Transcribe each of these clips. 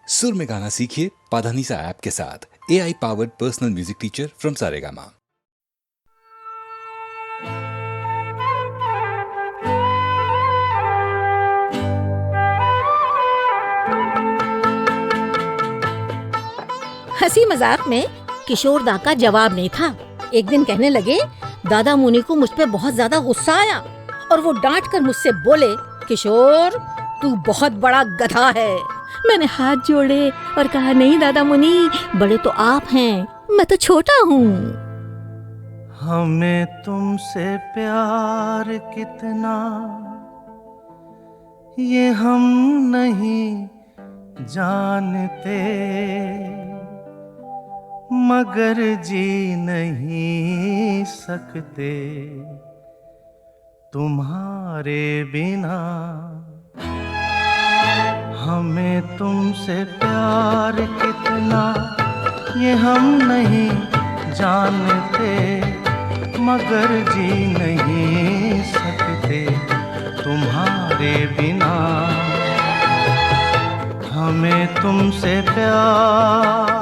सुर में गाना सीखिए पाधानीसा ऐप के साथ। AI powered personal music teacher from Saregama. हंसी मजाक में किशोर दा का जवाब नहीं था। एक दिन कहने लगे, दादा मुनि को मुझ पे बहुत ज्यादा गुस्सा आया और वो डांट कर मुझसे बोले, किशोर तू बहुत बड़ा गधा है। मैंने हाथ जोड़े और कहा, नहीं दादा मुनि, बड़े तो आप हैं, मैं तो छोटा हूँ। हमें तुमसे प्यार कितना ये हम नहीं जानते, मगर जी नहीं सकते तुम्हारे बिना। हमें तुमसे प्यार कितना ये हम नहीं जानते, मगर जी नहीं सकते तुम्हारे बिना। हमें तुमसे प्यार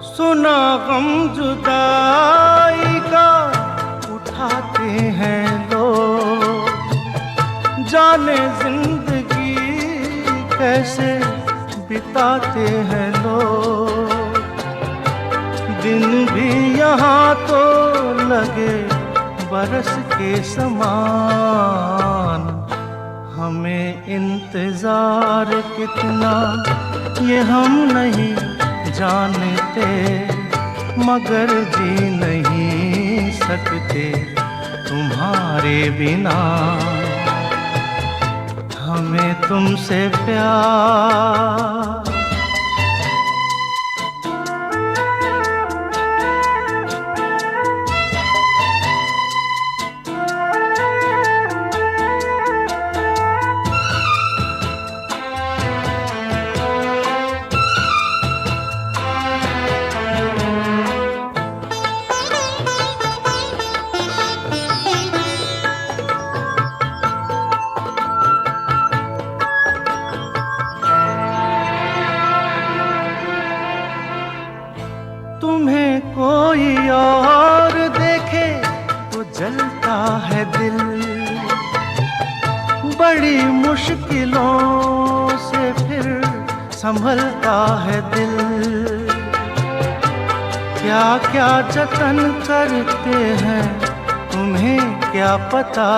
सुना गम जुदाई का उठाते हैं लोग, जाने जिंदगी कैसे बिताते हैं लोग। दिन भी यहाँ तो लगे बरस के समान, हमें इंतजार कितना ये हम नहीं जानते, मगर जी नहीं सकते तुम्हारे बिना। हमें तुमसे प्यार तुम्हें कोई और देखे तो जलता है दिल, बड़ी मुश्किलों से फिर संभलता है दिल। क्या क्या जतन करते हैं तुम्हें क्या पता,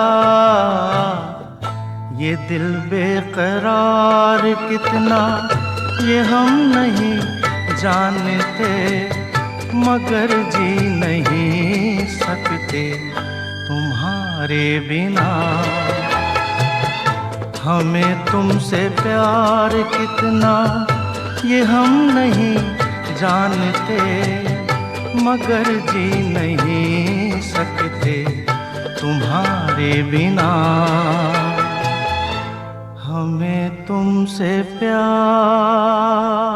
ये दिल बेकरार कितना ये हम नहीं जानते, मगर जी नहीं सकते तुम्हारे बिना। हमें तुमसे प्यार कितना ये हम नहीं जानते, मगर जी नहीं सकते तुम्हारे बिना। हमें तुमसे प्यार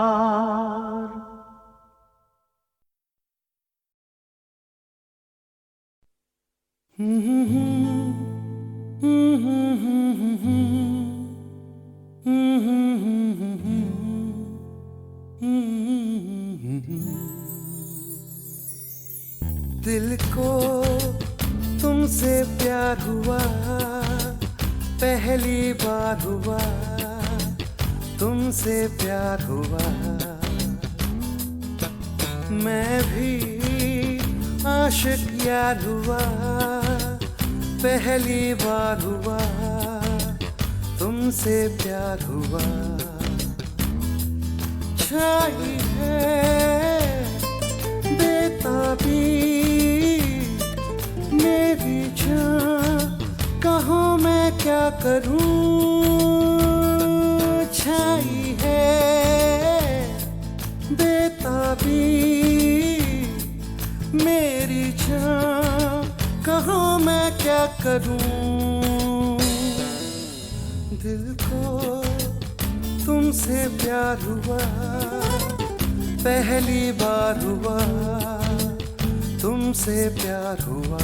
दिल को तुमसे प्यार हुआ, पहली बार हुआ तुमसे प्यार हुआ। मैं भी आशिक यार हुआ, पहली बार हुआ तुमसे प्यार हुआ। छाई है बेताबी मेरी जान, कहो मैं क्या करूं। छाई है बेताबी मेरी जान, कहो मैं क्या करूं। दिल को तुमसे प्यार हुआ, पहली बार हुआ तुमसे प्यार हुआ।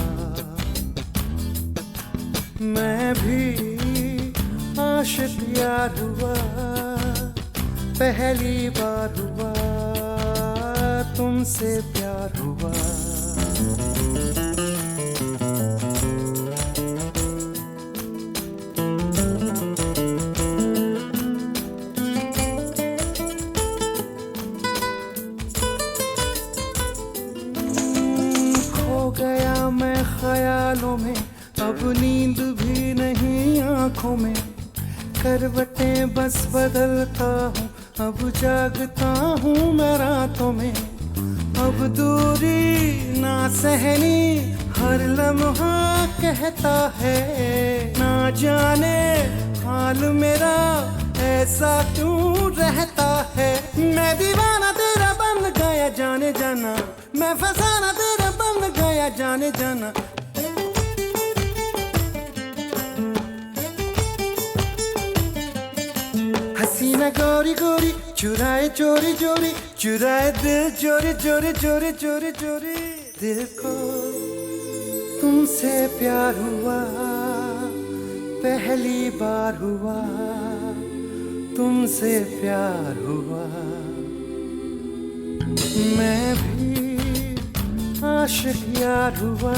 मैं भी आशिक यार हुआ, पहली बार हुआ तुमसे प्यार हुआ। गया मैं ख्यालों में, अब नींद भी नहीं आंखों में। करवटें बस बदलता हूँ, अब जागता हूँ मैं रातों में। अब दूरी ना सहनी, हर लम्हा कहता है। ना जाने हाल मेरा ऐसा क्यों रहता है। मैं दीवाना तेरा बन गया जाने जाना, मैं फसाना तेरा बन गया जाने जाना। हसीना गोरी गोरी चुराए चोरी चोरी, चुराए दिल चोरी चोरी चोरी चोरी चोरी। दिल को तुमसे प्यार हुआ, पहली बार हुआ तुमसे प्यार हुआ। मैं भी आशिक यार हुआ,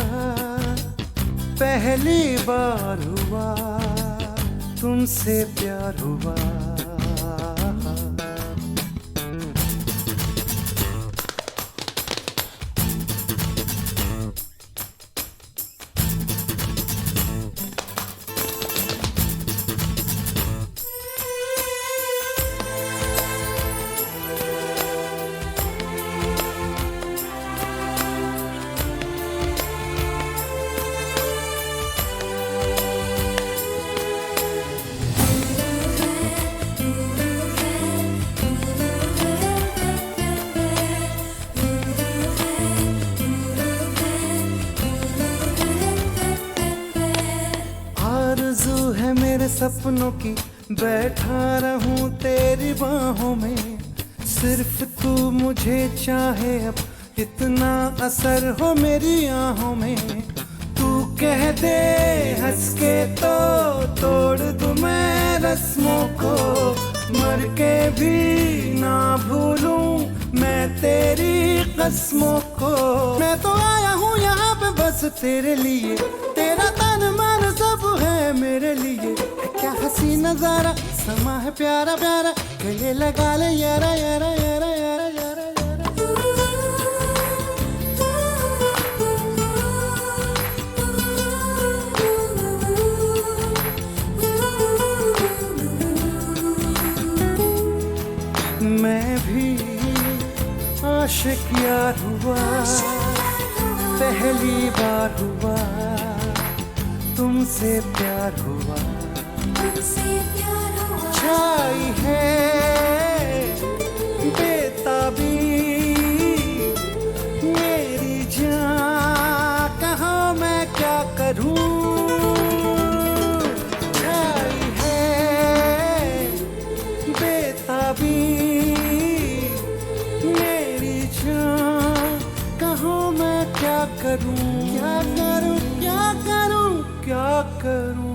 पहली बार हुआ तुमसे प्यार हुआ। आरज़ू है मेरे सपनों की, बैठा रहूं तेरी बाहों में। सिर्फ तू मुझे चाहे, अब इतना असर हो मेरी आहों में। तू कह दे हंस के तो तोड़ दूं मैं रस्मों को। मर के भी ना भूलूं मैं तेरी कसमों को। मैं तो आया हूँ यहाँ पे बस तेरे लिए, तेरा तन मन सब है मेरे लिए। क्या हसी नजारा, समा है प्यारा प्यारा, गले लगा ले यारा यारा यारा यारा यारा यारा। मैं भी आशिक यार हुआ, पहली बार हुआ तुमसे प्यार हुआ। छाई है बेताबी मेरी जान, कहाँ मैं क्या करूं। छाई है बेताबी मेरी जान, कहाँ मैं क्या करूं। क्या करूं क्या करूं क्या करूं।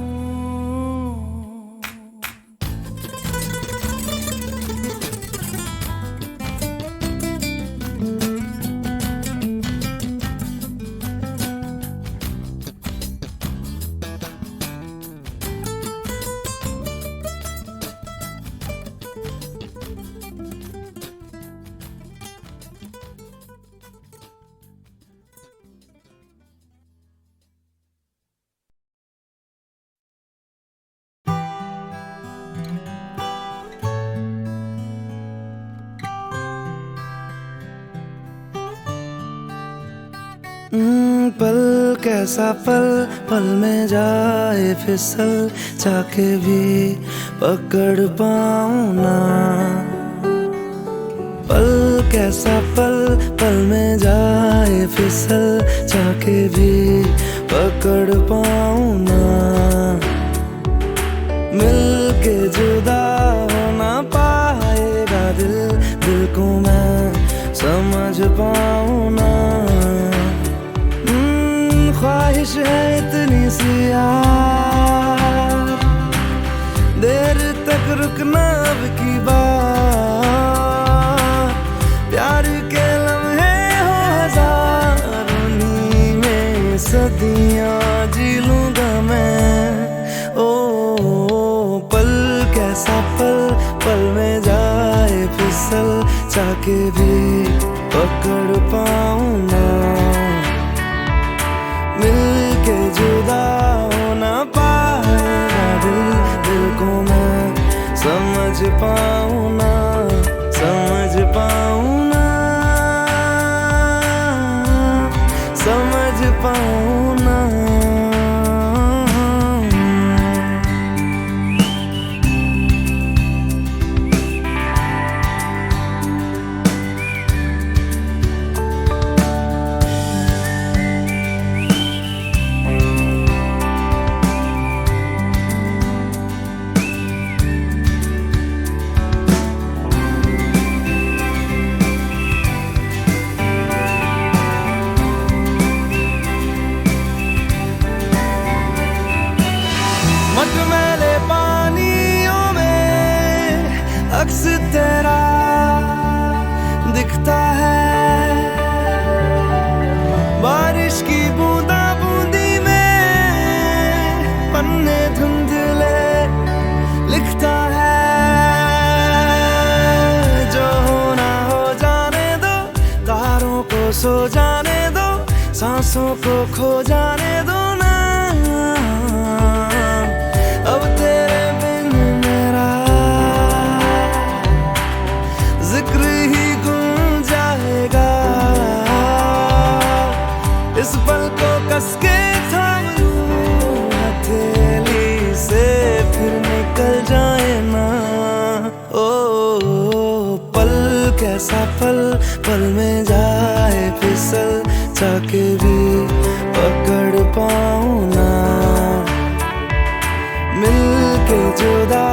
कैसा पल पल में जाए फिसल, चाके भी पकड़ पाऊं ना। पल कैसा पल पल में जाए फिसल, चाके भी पकड़ पाऊं ना। मिल के जुदा हो ना पाएगा दिल, दिल को मैं समझ पाऊं ना। ख्वाहिश है इतनी सी यार, देर तक रुकना अब की बात। प्यार के लम्हे हो हजारों, में सदियां जी लूंगा मैं। ओ पल कैसा पल पल में जाए फिसल, चाके भी पकड़ पाऊं ना। मिल के जुदा हो ना पाएगा दिल, दिल को मैं समझ पाऊं ना, समझ पाऊं ना, समझ पाऊं ना। मटमैले पानियों में अक्स तेरा दिखता है, बारिश की बूंदा बूंदी में पन्ने धुंधले लिखता है। जो होना हो जाने दो, तारों को सो जाने दो, सांसों को खो जाने दो ना। अब तेरे बिन मेरा जिक्र ही गुम जाएगा। इस पल को कस के थाम लूं हथेली से, फिर निकल जाए ना। ओ पल कैसा पल पल में जाए फिसल, चाके भी पकड़ पाऊं ना। मिल के जुदा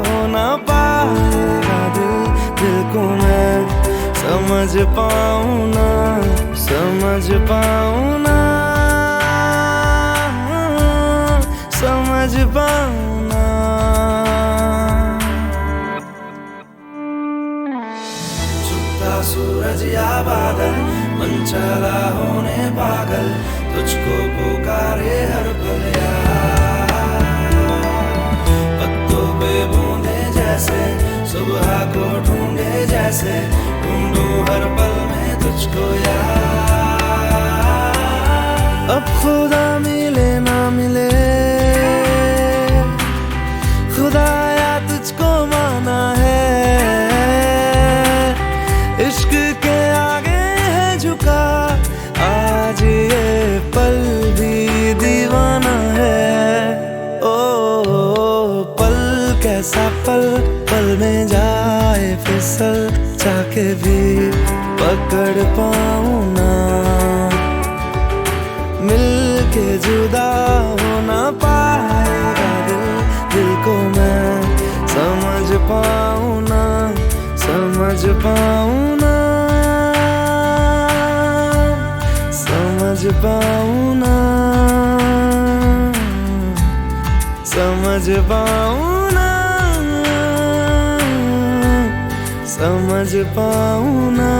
हो ना पाएगा दिल, दिल को मैं समझ पाऊं ना, समझ पाऊं ना, समझ पाऊं ना। छुपता सूरज या बादल, मन चला होने पागल, तुझको पुकारे हर पल जैसे, सुबह को ढूंढे जैसे, ढूंढूं हर पल में तुझको यार। अब खुदा मिले ना मिले, खुदाया तुझको माना है। इश्क के आगे है झुका आज ये पल भी दीवाना है। ओ पल कैसा पल पल में जाए फिसल, चाके भी पकड़ पाऊं ना। मिल के जुदा हो ना पाएगा दिल, दिल को मैं समझ पाऊं ना, समझ पाऊं ना, समझ पाऊं ना, समझ पाऊं ना, समझ पाऊं ना।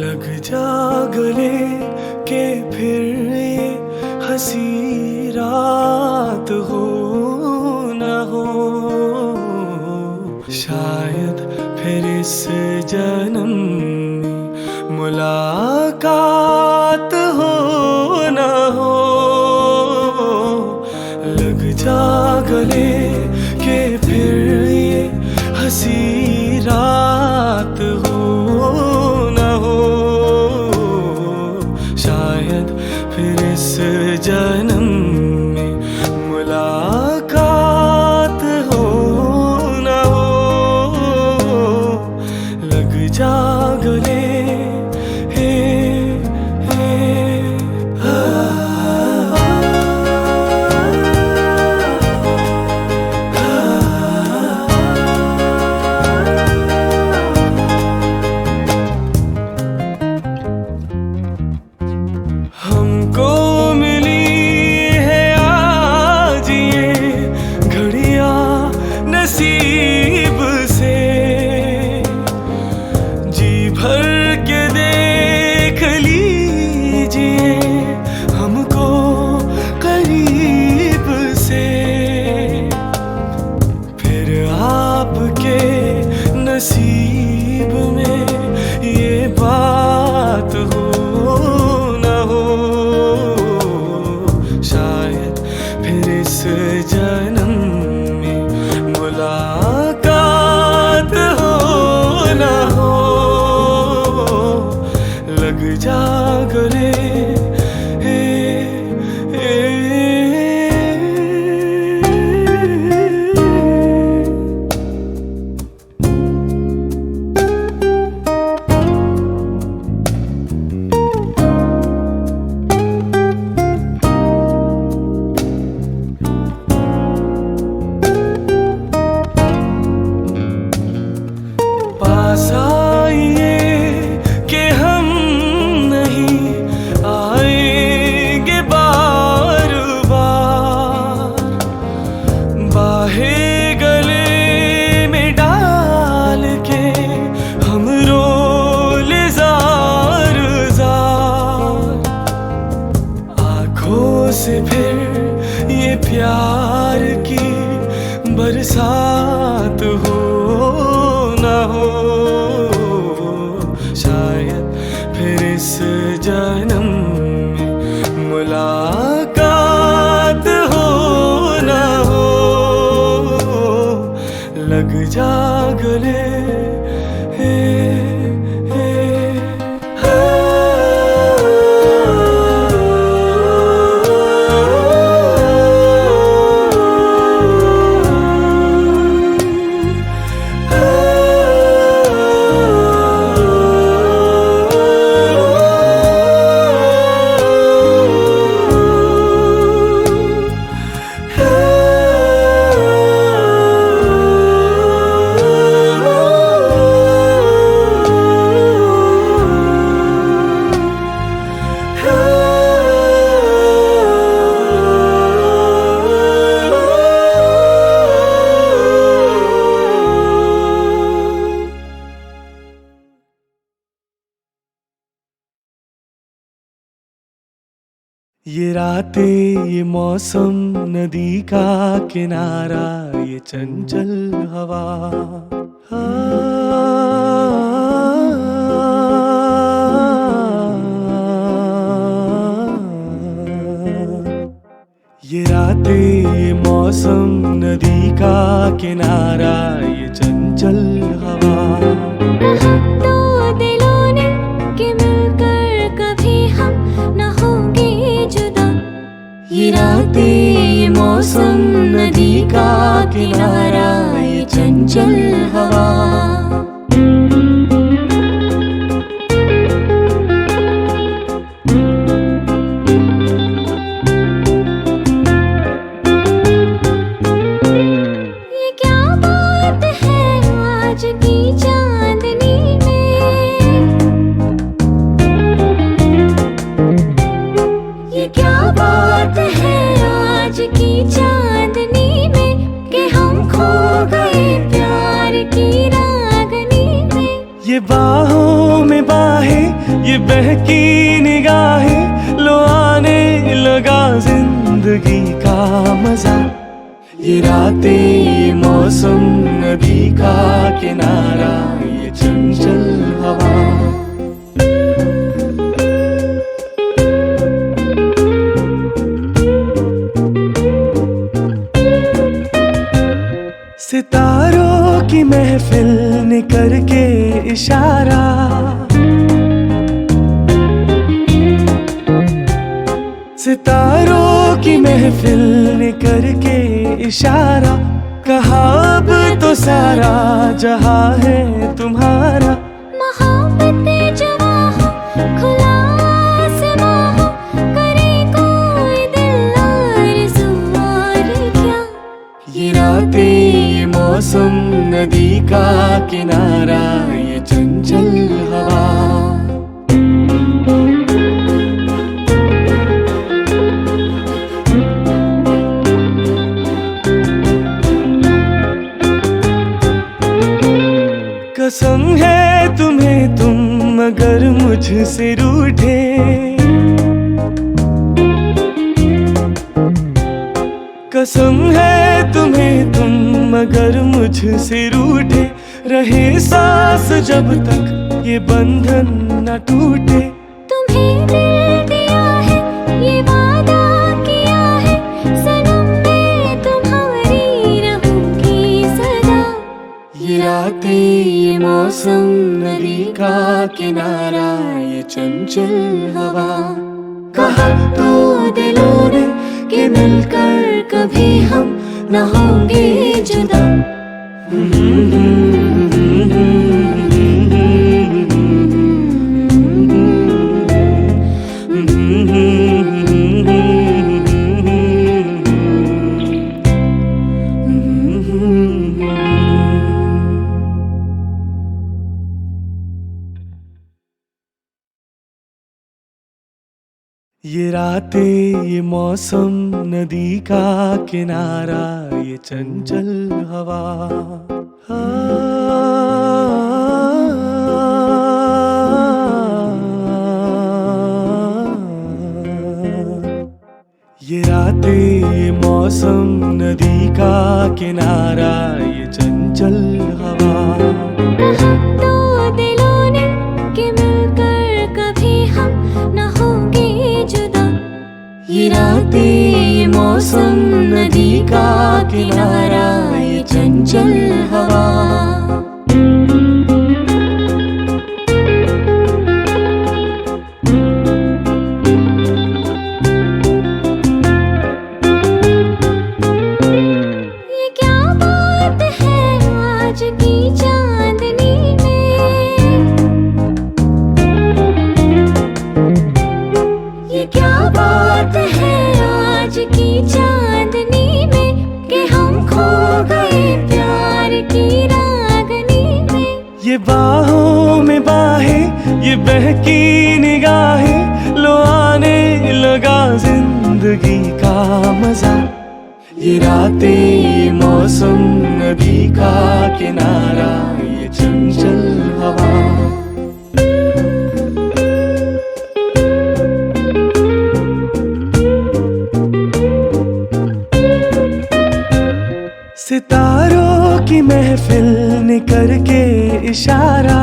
लग जा गले के फिर ये हंसी रात हो न हो, इस जन्म में मुलाकात हो न हो, लग जा गले के फिर ये हंसी रात हो न हो, शायद फिर इस जन्म में मुलाकात हो न हो, लग जा गले हमको मिली है आज ये घड़ियां नसीब से, जी भर के देख लीजिए हमको करीब से, फिर आपके नसीब में ये बात हो न हो, शायद फिर इस जन्म में मुलाकात हो न हो, लग जा गले पास आइए कि हम नहीं आएंगे बार बार, बाहें गले में डाल के हम रोले जार जार, आँखों से फिर ये प्यार की बरसात हो न हो, शायद फिर इस जन्म में मुलाकात हो न हो, लग जा गले ये रातें, ये मौसम, नदी का किनारा, ये चंचल हवा, ये रातें, ये मौसम, नदी का किनारा, ये चंचल हवा, तो दिलों ने कि मिलकर कभी हम न होंगे जुदा, ये रातें, ये मौसम, नदी का किनारा, ये चंचल हवा, ये क्या बात है आज की चांदनी में, ये क्या बात है आज की चांदनी में, कि हम खो गए प्यार की रागनी में, ये बाहों में बाहें, ये बहकी निगाहें, लो आने लगा जिंदगी का मजा, ये रातें, ये मौसम, नदी का किनारा, ये चंचल हवा। सितारों की महफिल ने करके इशारा, सितारों की महफिल ने करके इशारा, कहा अब तो सारा जहां है तुम्हारा। मोहब्बतें जवां हो, खुला आसमां हो, करे कोई दिल आरज़ू और क्या। ये रातें, ये मौसम, नदी का किनारा, ये चंचल हवा। कसम है तुम्हें तुम अगर मुझसे रूठे, कसम है तुम्हें तुम अगर मुझसे रूठे, रहे सांस जब तक ये बंधन न टूटे। तुम्हें दिल दिया है, ये वादा किया है, सनम मैं तुम्हारी रहूंगी सदा। ये रातें, ये मौसम, नदी का किनारा, ये चंचल हवा। कहा तो दिलों ने कि मिलकर कभी हम न होंगे जुदा। ये रातें, ये मौसम, नदी का किनारा, ये चंचल हवा। ये रातें, ये मौसम, नदी का किनारा, ये चंचल हवा। कहा तो दिलों ने कि मिलकर कभी हम न होंगे जुदा। ये रातें, ये मौसम, नदी का किनारा, ये चंचल हवा। ये क्या बात है आज की चांदनी में, ये क्या बात है आज की चांदनी में, कि हम खो गए प्यार की रागनी में। ये बाहों में बाहें, ये बहकी निगाहें, लो आने लगा जिंदगी का मजा। ये रातें, ये मौसम, नदी का किनारा, ये चंचल हवा। सितारों की महफिल ने करके इशारा,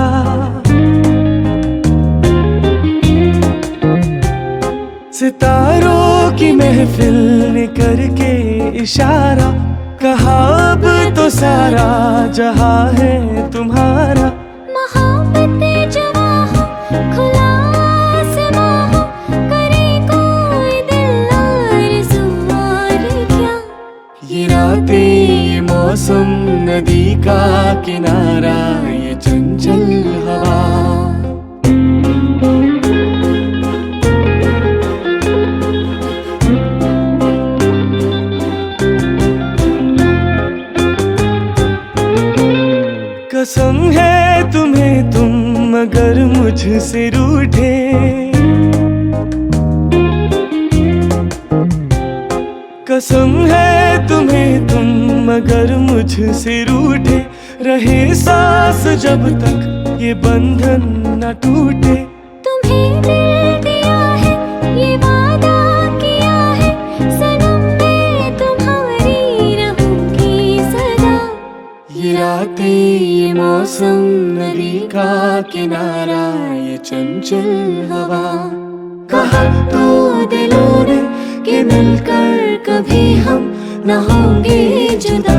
सितारों की महफिल ने करके इशारा, कहा अब तो सारा जहां है तुम्हारा। मोहब्बतें जवां हो, खुला आसमां हो, करे कोई दिल आरज़ू और क्या। ये रातें, ये मौसम, नदी का किनारा, ये चंचल हवा। कसम है तुम्हें तुम अगर मुझसे रूठे, कसम है तुम्हें तुम अगर मुझसे रूठे, रहे सांस जब तक ये बंधन न टूटे। तुम्हें दिल दिया है, ये वादा किया है, सनम मैं तुम्हारी रहूंगी सदा। ये रातें, ये मौसम, नदी का किनारा ये चंचल हवा। कहा तो दिलों ने कि मिलकर कभी हम न होंगे जुदा।